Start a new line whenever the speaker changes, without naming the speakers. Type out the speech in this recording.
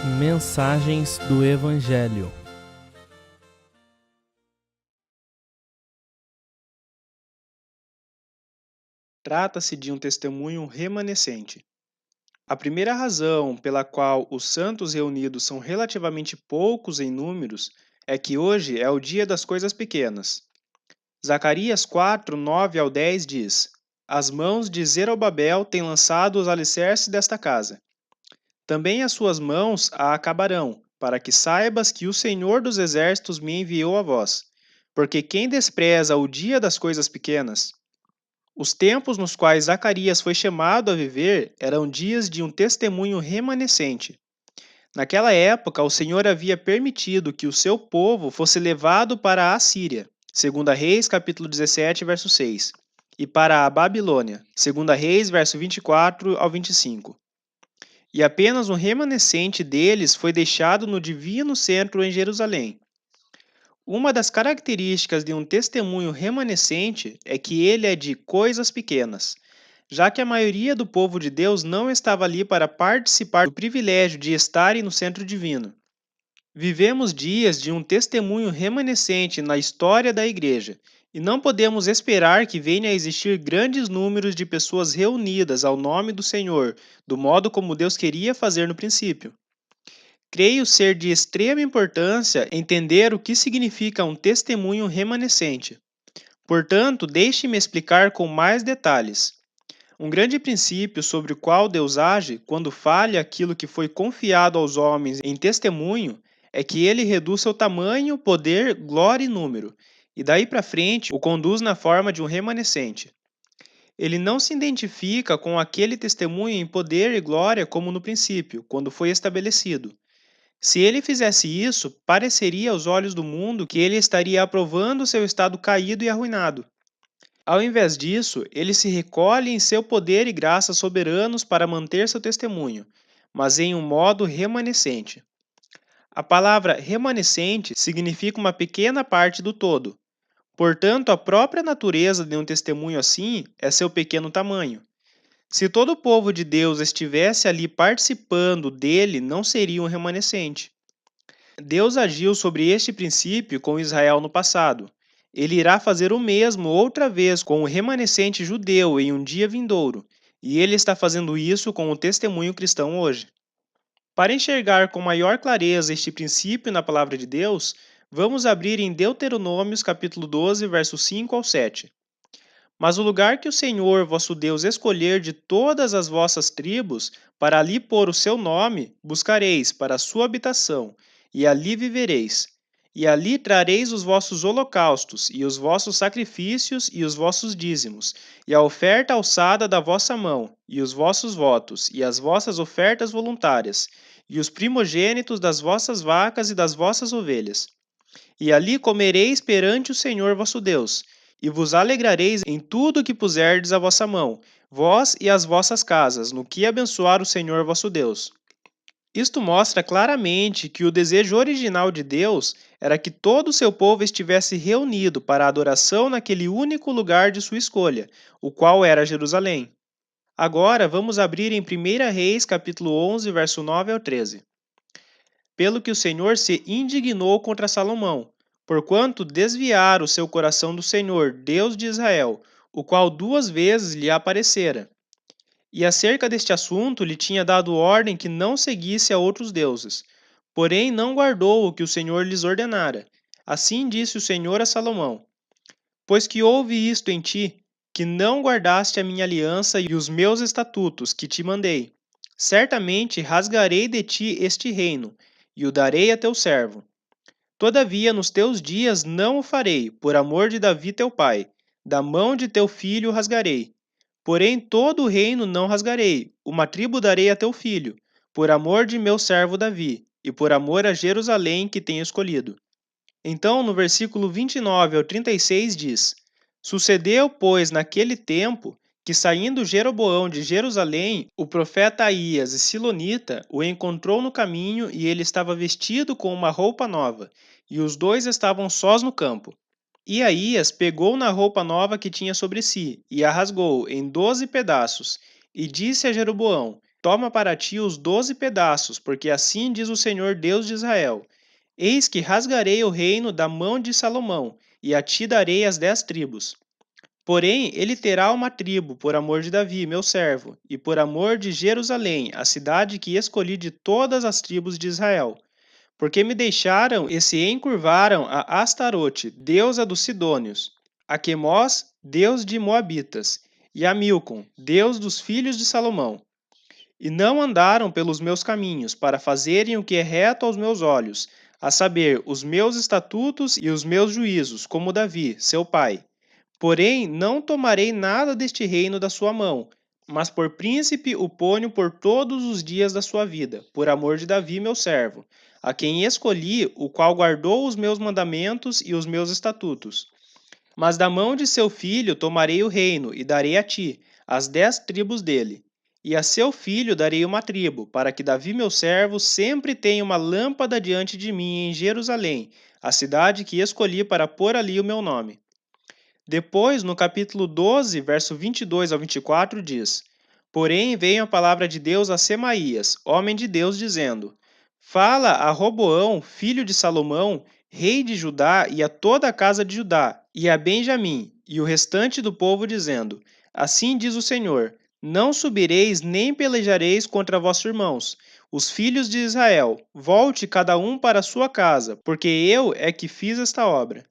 Mensagens do Evangelho.
Trata-se de um testemunho remanescente. A primeira razão pela qual os santos reunidos são relativamente poucos em números é que hoje é o dia das coisas pequenas. Zacarias 4, 9 ao 10 diz: As mãos de Zerobabel têm lançado os alicerces desta casa. Também as suas mãos a acabarão, para que saibas que o Senhor dos Exércitos me enviou a vós. Porque quem despreza o dia das coisas pequenas? Os tempos nos quais Zacarias foi chamado a viver eram dias de um testemunho remanescente. Naquela época, o Senhor havia permitido que o seu povo fosse levado para a Assíria, 2 Reis, capítulo 17, verso 6, e para a Babilônia, 2 Reis, verso 24 ao 25. E apenas um remanescente deles foi deixado no divino centro em Jerusalém. Uma das características de um testemunho remanescente é que ele é de coisas pequenas, já que a maioria do povo de Deus não estava ali para participar do privilégio de estarem no centro divino. Vivemos dias de um testemunho remanescente na história da Igreja, e não podemos esperar que venha a existir grandes números de pessoas reunidas ao nome do Senhor, do modo como Deus queria fazer no princípio. Creio ser de extrema importância entender o que significa um testemunho remanescente. Portanto, deixe-me explicar com mais detalhes. Um grande princípio sobre o qual Deus age quando falha aquilo que foi confiado aos homens em testemunho é que ele reduz seu tamanho, poder, glória e número, e daí para frente o conduz na forma de um remanescente. Ele não se identifica com aquele testemunho em poder e glória como no princípio, quando foi estabelecido. Se ele fizesse isso, pareceria aos olhos do mundo que ele estaria aprovando seu estado caído e arruinado. Ao invés disso, ele se recolhe em seu poder e graça soberanos para manter seu testemunho, mas em um modo remanescente. A palavra remanescente significa uma pequena parte do todo. Portanto, a própria natureza de um testemunho assim é seu pequeno tamanho. Se todo o povo de Deus estivesse ali participando dele, não seria um remanescente. Deus agiu sobre este princípio com Israel no passado. Ele irá fazer o mesmo outra vez com o remanescente judeu em um dia vindouro, e ele está fazendo isso com o testemunho cristão hoje. Para enxergar com maior clareza este princípio na palavra de Deus, vamos abrir em Deuteronômios capítulo 12, versos 5 ao 7. Mas o lugar que o Senhor vosso Deus escolher de todas as vossas tribos, para ali pôr o seu nome, buscareis para a sua habitação, e ali vivereis. E ali trareis os vossos holocaustos, e os vossos sacrifícios, e os vossos dízimos, e a oferta alçada da vossa mão, e os vossos votos, e as vossas ofertas voluntárias, e os primogênitos das vossas vacas e das vossas ovelhas. E ali comereis perante o Senhor vosso Deus, e vos alegrareis em tudo que puserdes a vossa mão, vós e as vossas casas, no que abençoar o Senhor vosso Deus. Isto mostra claramente que o desejo original de Deus era que todo o seu povo estivesse reunido para a adoração naquele único lugar de sua escolha, o qual era Jerusalém. Agora vamos abrir em 1 Reis, capítulo 11, verso 9 ao 13. Pelo que o Senhor se indignou contra Salomão, porquanto desviara o seu coração do Senhor, Deus de Israel, o qual 2 vezes lhe aparecera. E acerca deste assunto lhe tinha dado ordem que não seguisse a outros deuses. Porém não guardou o que o Senhor lhes ordenara. Assim disse o Senhor a Salomão: Pois que houve isto em ti, que não guardaste a minha aliança e os meus estatutos que te mandei, certamente rasgarei de ti este reino, e o darei a teu servo. Todavia nos teus dias não o farei, por amor de Davi teu pai, da mão de teu filho o rasgarei. Porém todo o reino não rasgarei, uma tribo darei a teu filho, por amor de meu servo Davi, e por amor a Jerusalém que tenho escolhido. Então, no versículo 29 ao 36 diz: Sucedeu, pois, naquele tempo, que saindo Jeroboão de Jerusalém, o profeta Aías e Silonita o encontrou no caminho, e ele estava vestido com uma roupa nova, e os dois estavam sós no campo. E Aías pegou na roupa nova que tinha sobre si, e a rasgou em 12 pedaços, e disse a Jeroboão: toma para ti os 12 pedaços, porque assim diz o Senhor Deus de Israel: Eis que rasgarei o reino da mão de Salomão, e a ti darei as 10 tribos. Porém, ele terá uma tribo por amor de Davi, meu servo, e por amor de Jerusalém, a cidade que escolhi de todas as tribos de Israel. Porque me deixaram e se encurvaram a Astarote, deusa dos Sidônios, a Quemós, deus de Moabitas, e a Milcom, deus dos filhos de Salomão. E não andaram pelos meus caminhos, para fazerem o que é reto aos meus olhos, a saber, os meus estatutos e os meus juízos, como Davi, seu pai. Porém, não tomarei nada deste reino da sua mão, mas por príncipe o ponho por todos os dias da sua vida, por amor de Davi, meu servo, a quem escolhi, o qual guardou os meus mandamentos e os meus estatutos. Mas da mão de seu filho tomarei o reino e darei a ti as 10 tribos dele. E a seu filho darei uma tribo, para que Davi, meu servo, sempre tenha uma lâmpada diante de mim em Jerusalém, a cidade que escolhi para pôr ali o meu nome. Depois, no capítulo 12, verso 22 ao 24, diz: Porém veio a palavra de Deus a Semaías, homem de Deus, dizendo: Fala a Roboão, filho de Salomão, rei de Judá, e a toda a casa de Judá, e a Benjamim, e o restante do povo, dizendo: Assim diz o Senhor: Não subireis nem pelejareis contra vossos irmãos, os filhos de Israel. Volte cada um para a sua casa, porque eu é que fiz esta obra.